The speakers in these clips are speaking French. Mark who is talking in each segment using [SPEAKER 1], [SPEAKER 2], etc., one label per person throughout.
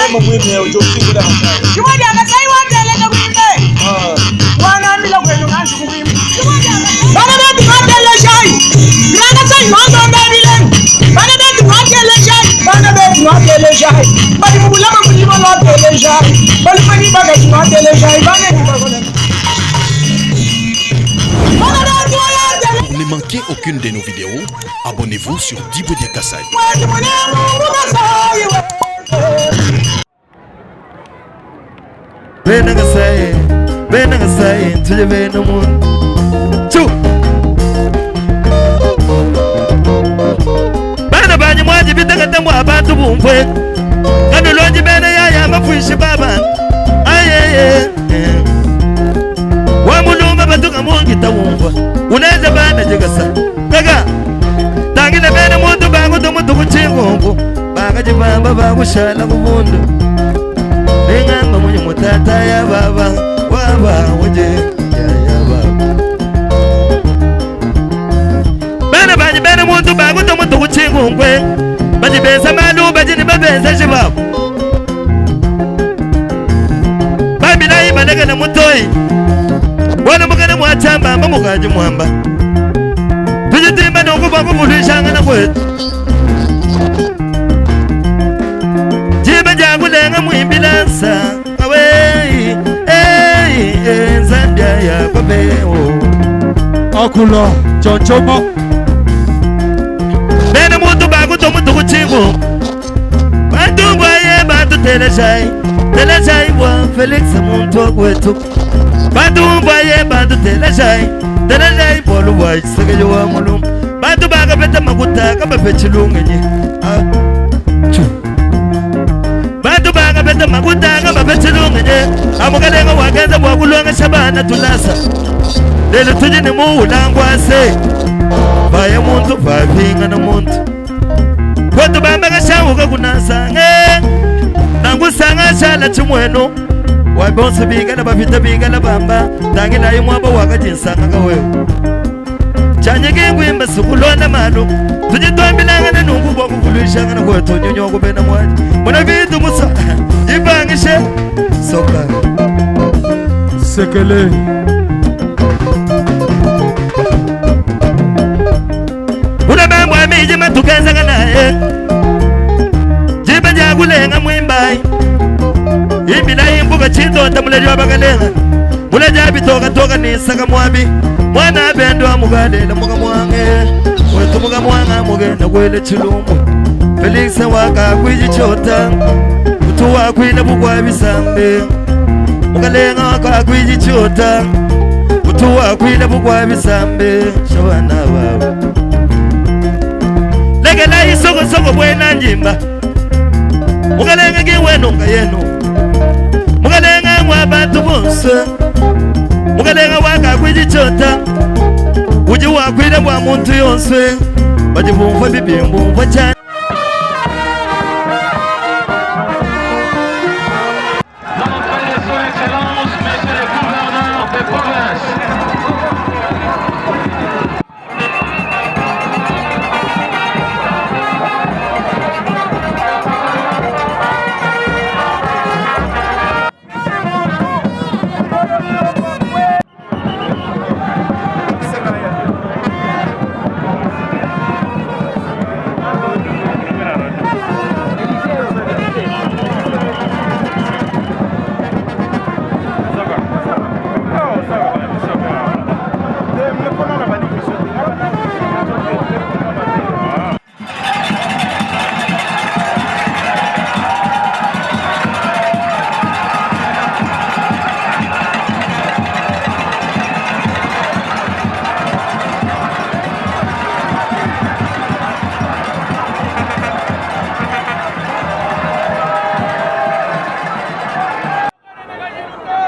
[SPEAKER 1] Mama mwini ujokinga hata.
[SPEAKER 2] Chimoja Masai wandeleza kuimbe. Wana bila kwenu nganzi kuimbe. Bana betu wandeleza. Grana sai wando ndabile. Bana betu wandeleza. Bana betu wandeleza. Bali mubulama mulimo wandeleza. Bali mani baga wandeleza. Bana ni baga.
[SPEAKER 3] Ne manquez aucune de nos vidéos, abonnez-vous sur Djibouti Kassai.
[SPEAKER 4] Bana banyi mwaji bitaka tembo abantu bumwe kanulonji bene yaya mafuishi baba ayeye wamuluma batuka mungi tawumva uneze bana jigasa kaga tangile bene muntu bangu tumutu kuchingungu baka jibamba bagushala kubundu ningamba munyi mutata ya baba waba wuje ya baba bana banyi bene muntu bangu tumutu kuchingungu bajibeza malu bajini babeza shibabu babi nayi manega na mutoi wana mugana mwachamba mba mukaji mwamba tujitimba nokuba kufulisha ngana kwetu jiba jangu lenga muimbilansa awe nzambia ya kwabeo
[SPEAKER 1] Akula chonchoma
[SPEAKER 4] bene mutu bakuto mutu kuchingu bantu bwaye bantu teleshai bwa Felix muntu wakwetu bantu mbaye bantu teleshai bolu wa sege wa mulum bantu baga peta makuta kama pechilungenye bantu baga peta makuta kama pechilungenye amukalenga wagenza bwakulonga shabana tulasa lelo tujini muulangwase baye muntu bavinga na muntu kwetu bamba kashahuka kunasa nangusanga shala chimweno wabonse bingana bafite bingana bamba tangi nayo mwaba wakajinsanga kawewe chanye kengwimba sikulonda malu tujitwambilanga nenungu bwakuvulisha ngana kwetu nyonyo kubena mwaji muna vitu musa ibangishe soka
[SPEAKER 1] sekele
[SPEAKER 4] una bambo amiji matukenza kanaye jiba jagulenga mwimbai Ibila imbuga chindo tamuleli wabagalenga Muleja bitoka toka nisaka mwabi Mwana bendo wa mugalela muga mwange Wetu muga mwanga mugenda kwele chilumbu Felix waka kwiji chota Utu wakwila bugwa bisambe Mugalenga waka kwiji chota Utu wakwila bugwa bisambe Shawana wabu Legela isoko soko bwena njimba Mugalenga giwenu nga yenu Mugalenga mwabantu bonse Mugalenga waka kwijichota Uji wakwile bwa muntu yonse Bajibumva bibimbu wachana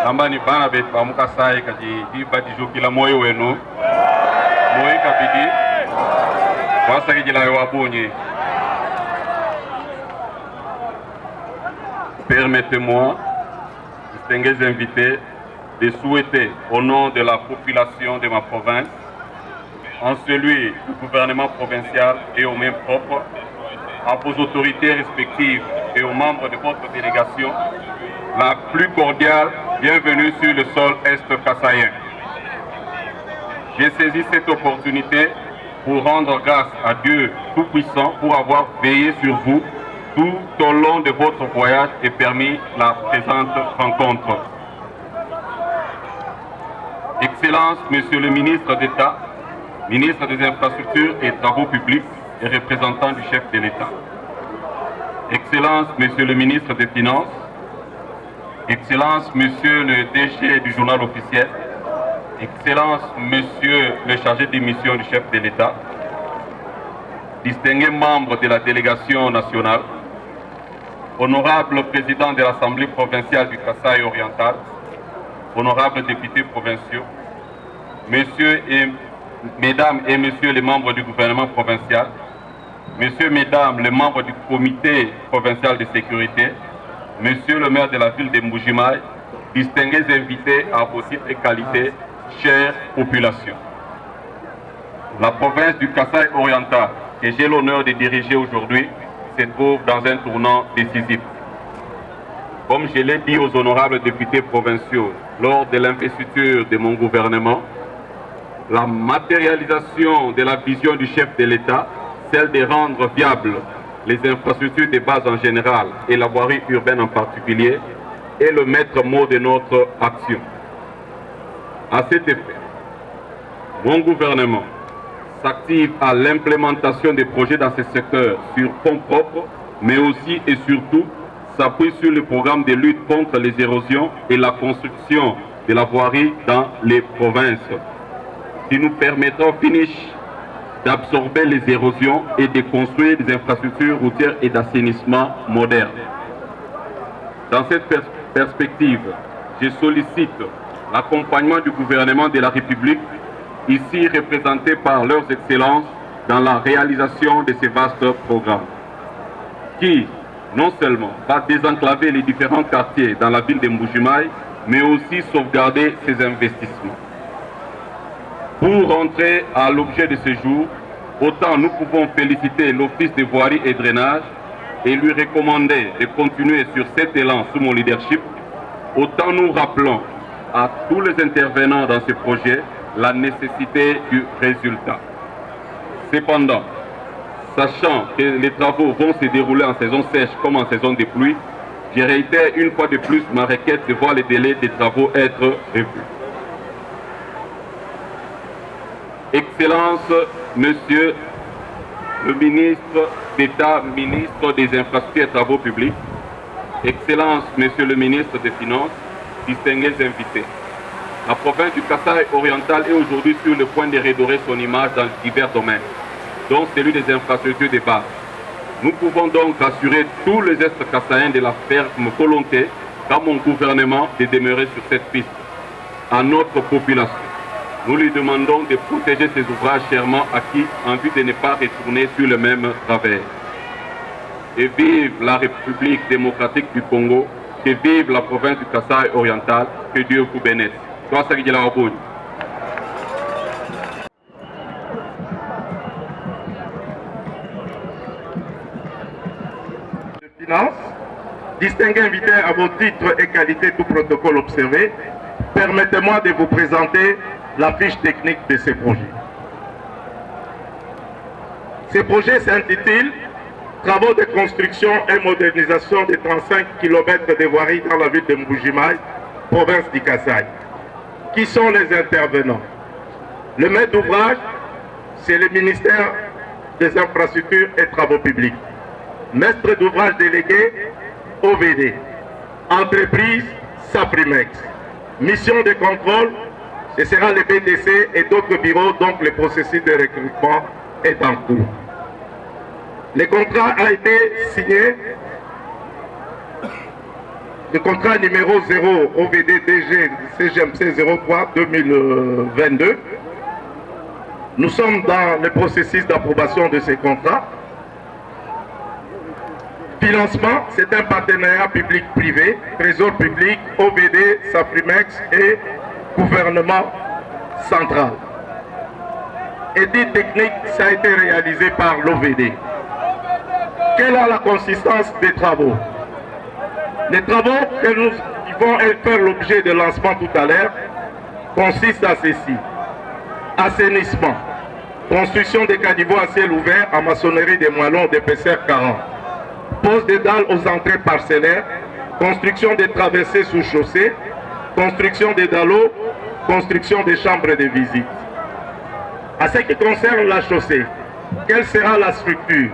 [SPEAKER 5] Ambani bana bet bamuka sai kaji diba dijukila moyo wenu moyo kabidi wasa kijila wabonye. Permettez-moi, distingués invités, de souhaiter au nom de la population de ma province, en celui du gouvernement provincial et au même propre, à vos autorités respectives et aux membres de votre délégation la plus cordiale bienvenue sur le sol est-kassaïen. J'ai saisi cette opportunité pour rendre grâce à Dieu Tout-Puissant pour avoir veillé sur vous tout au long de votre voyage et permis la présente rencontre. Excellence, Monsieur le ministre d'État, ministre des Infrastructures et Travaux Publics et représentant du chef de l'État. Excellence, Monsieur le ministre des Finances, Excellence, Monsieur le DG du journal officiel, Excellence, Monsieur le chargé de mission du chef de l'État, distingués membres de la délégation nationale, honorable président de l'Assemblée provinciale du Kasaï oriental, honorables députés provinciaux, Messieurs et Mesdames et Messieurs les membres du gouvernement provincial, Messieurs, Mesdames les membres du comité provincial de sécurité, Monsieur le maire de la ville de Mbujimaï, distingués invités à vos titres et qualités, chère population. La province du Kasaï oriental, que j'ai l'honneur de diriger aujourd'hui, se trouve dans un tournant décisif. Comme je l'ai dit aux honorables députés provinciaux lors de l'investiture de mon gouvernement, la matérialisation de la vision du chef de l'État, celle de rendre viables les infrastructures de base en général et la voirie urbaine en particulier, est le maître mot de notre action. À cet effet, mon gouvernement s'active à l'implémentation des projets dans ce secteur sur fonds propres, mais aussi et surtout s'appuie sur le programme de lutte contre les érosions et la construction de la voirie dans les provinces, qui nous permettra au finish d'absorber les érosions et de construire des infrastructures routières et d'assainissement modernes. Dans cette perspective, je sollicite l'accompagnement du gouvernement de la République, ici représenté par leurs excellences, dans la réalisation de ces vastes programmes, qui non seulement va désenclaver les différents quartiers dans la ville de Mbujimaï, mais aussi sauvegarder ces investissements. Pour rentrer à l'objet de ce jour, autant nous pouvons féliciter l'Office de voirie et drainage et lui recommander de continuer sur cet élan sous mon leadership, autant nous rappelons à tous les intervenants dans ce projet la nécessité du résultat. Cependant, sachant que les travaux vont se dérouler en saison sèche comme en saison de pluie, je réitère une fois de plus ma requête de voir les délais des travaux être revus. Excellence, Monsieur le ministre d'État, ministre des Infrastructures et Travaux Publics, Excellence, Monsieur le ministre des Finances, distingués invités. La province du Kasaï oriental est aujourd'hui sur le point de redorer son image dans divers domaines, dont celui des infrastructures de base. Nous pouvons donc rassurer tous les Est-Kassaïens de la ferme volonté dans mon gouvernement de demeurer sur cette piste. À notre population, nous lui demandons de protéger ces ouvrages chèrement acquis en vue de ne pas retourner sur le même travers. Et vive la République démocratique du Congo, que vive la province du Kasaï oriental, que Dieu vous bénisse.
[SPEAKER 6] Finances, distingués invités à vos titres et qualités, tout protocole observé, permettez-moi de vous présenter la fiche technique de ces projets. Ces projets s'intitulent Travaux de construction et modernisation de 35 km de voirie dans la ville de Mbujimaï, province du Kasaï. Qui sont les intervenants? Le maître d'ouvrage, c'est le ministère des Infrastructures et Travaux Publics. Maître d'ouvrage délégué, OVD. Entreprise, Saprimex. Mission de contrôle, ce sera le BTC et d'autres bureaux, donc le processus de recrutement est en cours. Le contrat a été signé, le contrat numéro 0 OVD DG CGMC 03 2022. Nous sommes dans le processus d'approbation de ces contrats. Financement, c'est un partenariat public-privé, Trésor public, OVD, Saprimex et gouvernement central. Étude technique, ça a été réalisé par l'OVD. Quelle est la consistance des travaux? Les travaux que nous vont faire l'objet de lancement tout à l'heure consistent à ceci. Assainissement, construction des caniveaux à ciel ouvert en maçonnerie des moellons d'épaisseur 40, pose des dalles aux entrées parcellaires, construction des traversées sous chaussée, construction des dallots, construction des chambres de visite. À ce qui concerne la chaussée, quelle sera la structure?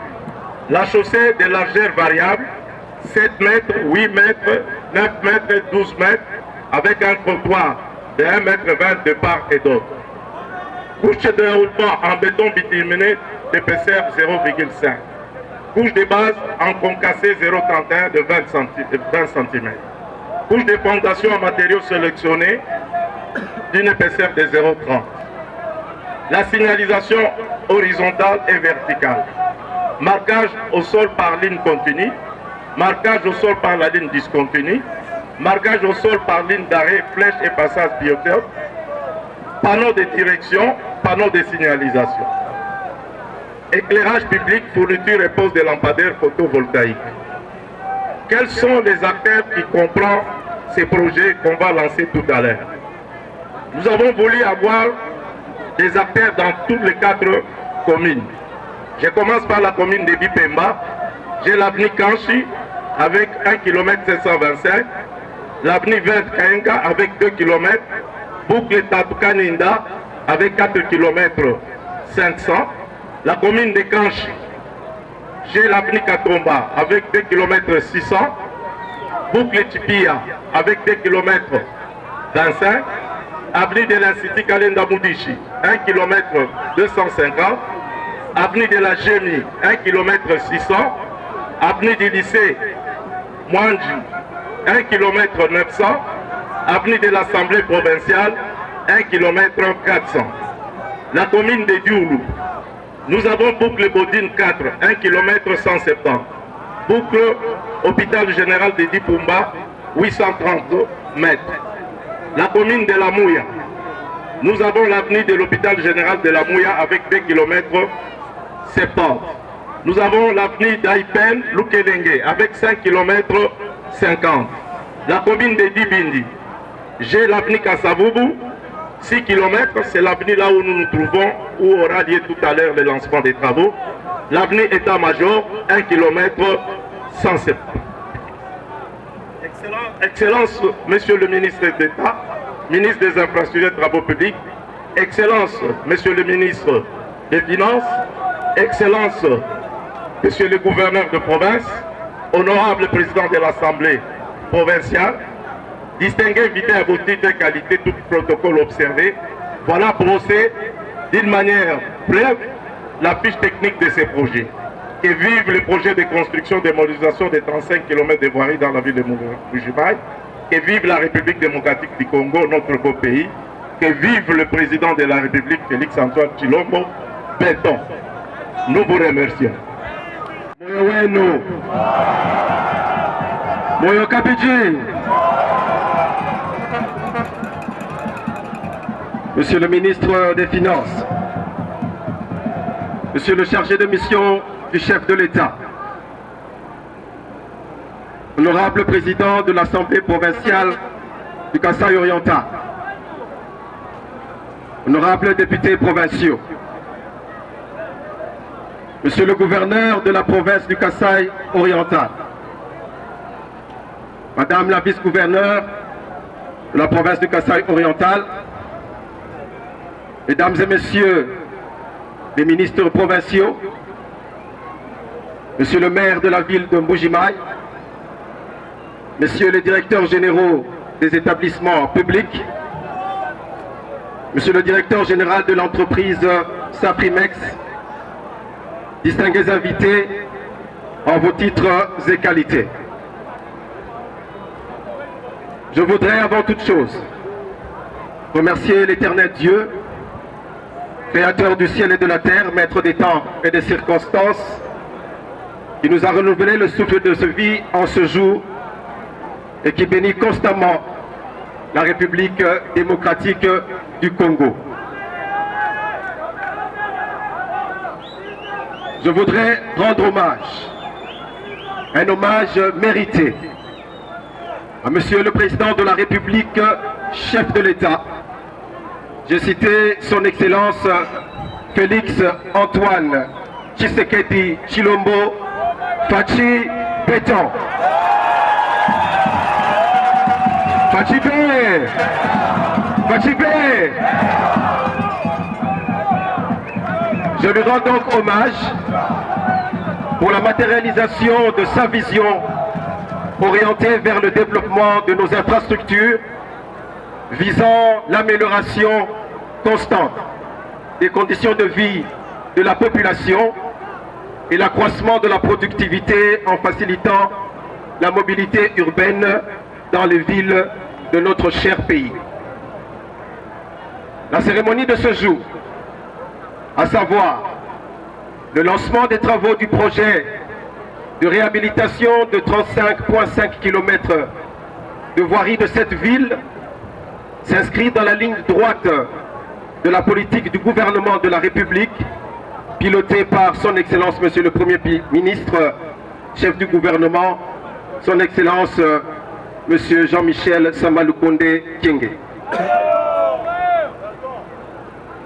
[SPEAKER 6] La chaussée de largeur variable, 7 mètres, 8 mètres, 9 mètres, 12 mètres, avec un trottoir de 1,20 m de part et d'autre. Couche de roulement en béton bituminé d'épaisseur 0,5. Couche de base en concassé 0,31 de 20 cm. Couche de fondation en matériaux sélectionnés d'une épaisseur de 0,30. La signalisation horizontale et verticale. Marquage au sol par ligne continue. Marquage au sol par la ligne discontinue. Marquage au sol par ligne d'arrêt, flèche et passage biotope. Panneaux de direction, panneaux de signalisation. Éclairage public, fourniture et pose de lampadaires photovoltaïques. Quels sont les acteurs qui comprennent ces projets qu'on va lancer tout à l'heure? Nous avons voulu avoir des acteurs dans toutes les 4 communes. Je commence par la commune de Bipemba. J'ai l'avenue Kanchi avec 1 km 725, l'avenue 20 Kaenga avec 2 km, boucle Tatukaninda avec 4 km 500, la commune de Kanchi, j'ai l'avenue Katomba avec 2 km 600, boucle Tipia avec 2 km 25, avenue de l'Institut Kalenda Moudichi, 1 km 250, avenue de la Génie, 1 km 600, avenue du lycée Mwanji, 1 km 900, avenue de l'Assemblée provinciale, 1 km 400. La commune de Dioulou, nous avons boucle Bodine 4, 1 km 170. Boucle hôpital général de Dipumba, 830 mètres. La commune de la Mouya, nous avons l'avenue de l'hôpital général de la Mouya avec 2 km 70. Nous avons l'avenue d'Aïpen, Lukelenge, avec 5 km 50. La commune de Dibindi, j'ai l'avenue Kassavoubou, 6 km, c'est l'avenue là où nous nous trouvons, où aura lieu tout à l'heure le lancement des travaux. L'avenue État-Major, 1 km 170. Excellence, Monsieur le ministre d'État, ministre des Infrastructures et Travaux Publics, Excellence, Monsieur le ministre des Finances, Excellence, Monsieur le gouverneur de province, honorable président de l'Assemblée provinciale, distingué invité à vos titres et qualités, tout protocole observé, voilà brosser d'une manière brève la fiche technique de ces projets. Que vive le projet de construction et de modernisation des 35 km de voirie dans la ville de Mbujimayi. Que vive la République démocratique du Congo, notre beau pays. Que vive le président de la République, Félix Antoine Tshilombo. Béton. Nous vous remercions.
[SPEAKER 1] Moyo Kapidji. Monsieur le ministre des Finances, Monsieur le chargé de mission du chef de l'État, honorable président de l'Assemblée provinciale du Kasaï oriental, honorables députés provinciaux, Monsieur le gouverneur de la province du Kasaï oriental, Madame la vice-gouverneure de la province du Kasaï oriental, Mesdames et Messieurs les ministres provinciaux, Monsieur le maire de la ville de Mbujimayi, Messieurs les directeurs généraux des établissements publics, Monsieur le directeur général de l'entreprise Saprimex, distingués invités en vos titres et qualités. Je voudrais avant toute chose remercier l'Éternel Dieu, Créateur du ciel et de la terre, maître des temps et des circonstances, qui nous a renouvelé le souffle de ce vie en ce jour et qui bénit constamment la République démocratique du Congo. Je voudrais rendre hommage un hommage mérité à Monsieur le Président de la République, chef de l'État. J'ai cité son Excellence Félix Antoine Tshisekedi Tshilombo Fachi Béton. Fachi Bé, Fachi Bé. Je lui rends donc hommage pour la matérialisation de sa vision orientée vers le développement de nos infrastructures visant l'amélioration constante des conditions de vie de la population et l'accroissement de la productivité en facilitant la mobilité urbaine dans les villes de notre cher pays. La cérémonie de ce jour, à savoir le lancement des travaux du projet de réhabilitation de 35,5 km de voirie de cette ville, s'inscrit dans la ligne droite de la politique du gouvernement de la République, pilotée par son Excellence Monsieur le Premier ministre, chef du gouvernement, son Excellence Monsieur Jean-Michel Samalukonde Kyenge.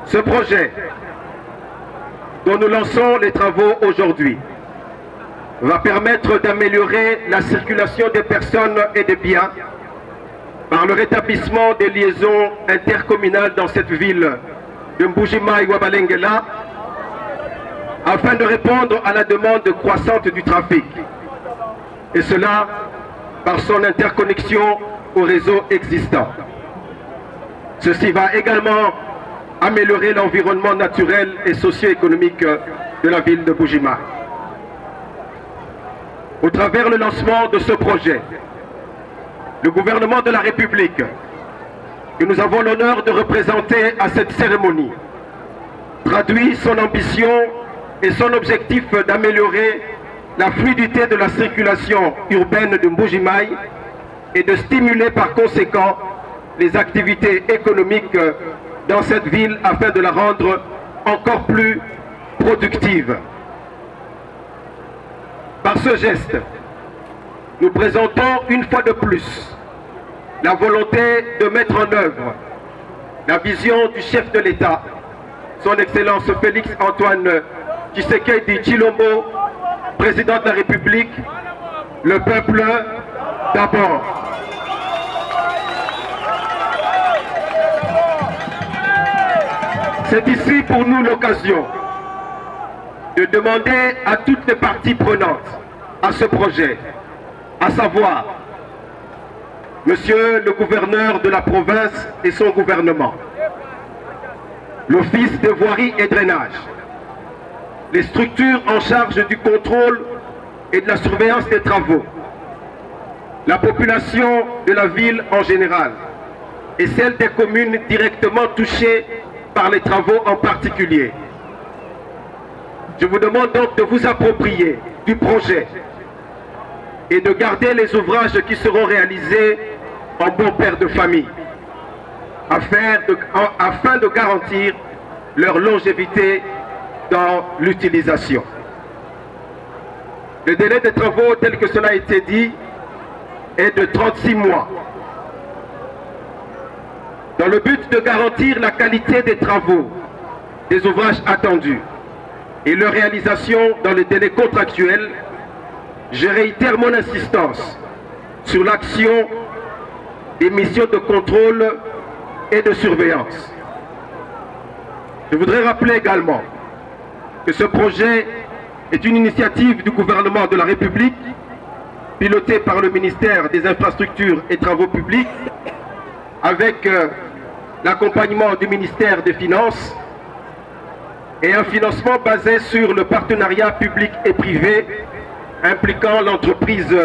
[SPEAKER 1] Ce projet, dont nous lançons les travaux aujourd'hui, va permettre d'améliorer la circulation des personnes et des biens par le rétablissement des liaisons intercommunales dans cette ville de Mbuji-Mayi Wabalengela, afin de répondre à la demande croissante du trafic, et cela par son interconnexion au réseau existant. Ceci va également améliorer l'environnement naturel et socio-économique de la ville de Mbuji-Mayi. Au travers le lancement de ce projet, le gouvernement de la République, que nous avons l'honneur de représenter à cette cérémonie, traduit son ambition et son objectif d'améliorer la fluidité de la circulation urbaine de Mbuji-Mayi et de stimuler par conséquent les activités économiques dans cette ville afin de la rendre encore plus productive. Par ce geste, nous présentons une fois de plus la volonté de mettre en œuvre la vision du chef de l'État, son Excellence Félix Antoine Tshisekedi Tshilombo, président de la République, le peuple d'abord. C'est ici pour nous l'occasion de demander à toutes les parties prenantes à ce projet, à savoir Monsieur le gouverneur de la province et son gouvernement, l'Office de voirie et drainage, les structures en charge du contrôle et de la surveillance des travaux, la population de la ville en général et celle des communes directement touchées par les travaux en particulier. Je vous demande donc de vous approprier du projet et de garder les ouvrages qui seront réalisés en bon père de famille, afin de garantir leur longévité dans l'utilisation. Le délai des travaux, tel que cela a été dit, est de 36 mois. Dans le but de garantir la qualité des travaux, des ouvrages attendus et leur réalisation dans les délais contractuels, je réitère mon insistance sur l'action des missions de contrôle et de surveillance. Je voudrais rappeler également que ce projet est une initiative du gouvernement de la République, pilotée par le ministère des Infrastructures et Travaux Publics, avec l'accompagnement du ministère des Finances et un financement basé sur le partenariat public et privé impliquant l'entreprise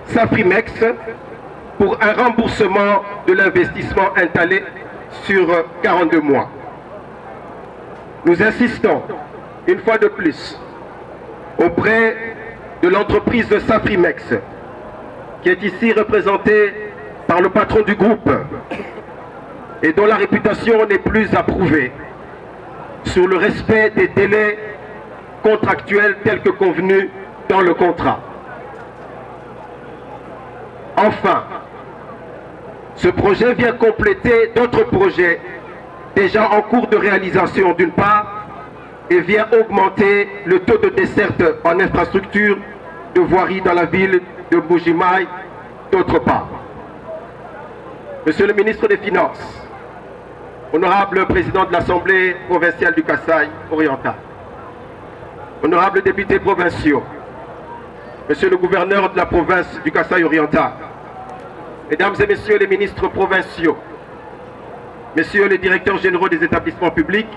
[SPEAKER 1] Safrimex pour un remboursement de l'investissement étalé sur 42 mois. Nous insistons une fois de plus auprès de l'entreprise de Safrimex, qui est ici représentée par le patron du groupe et dont la réputation n'est plus approuvée, sur le respect des délais contractuels tels que convenus dans le contrat. Enfin, ce projet vient compléter d'autres projets déjà en cours de réalisation d'une part et vient augmenter le taux de desserte en infrastructure de voirie dans la ville de Mbuji-Mayi d'autre part. Monsieur le ministre des Finances, honorable président de l'Assemblée provinciale du Kasaï oriental, honorables députés provinciaux, monsieur le gouverneur de la province du Kasaï oriental, mesdames et messieurs les ministres provinciaux, messieurs les directeurs généraux des établissements publics,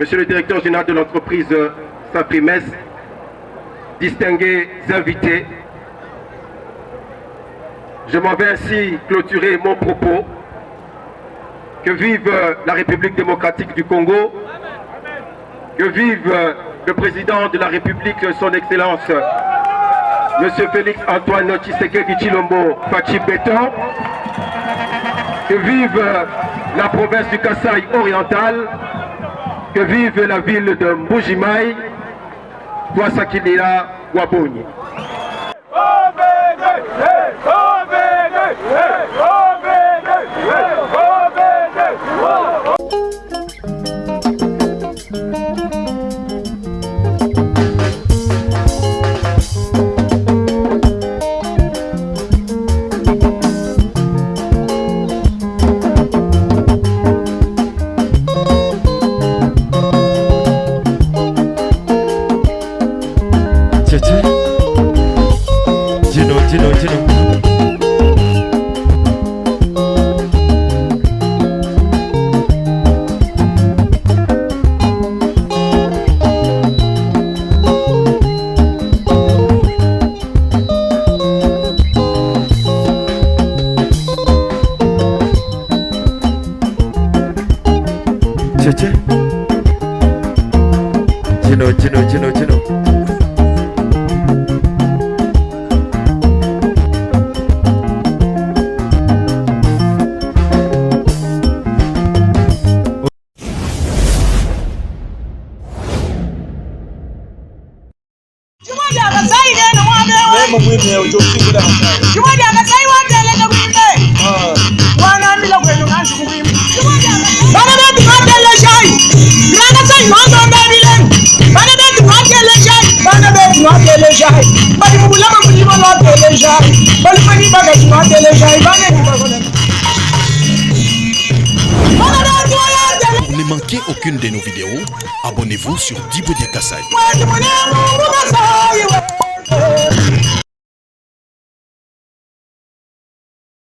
[SPEAKER 1] monsieur le directeur général de l'entreprise Saint-Primes, distingués invités, je m'en vais ainsi clôturer mon propos. Que vive la République démocratique du Congo, que vive le président de la République, son Excellence, Monsieur Félix Antoine Tshisekedi Tshilombo Fachi Béton, que vive la province du Kasaï oriental, que vive la ville de Mbuji-Mayi, Kwasakilia Wabonyi.
[SPEAKER 3] Pour ne manquer aucune de nos vidéos, abonnez-vous sur Djibo Dia Kasaï.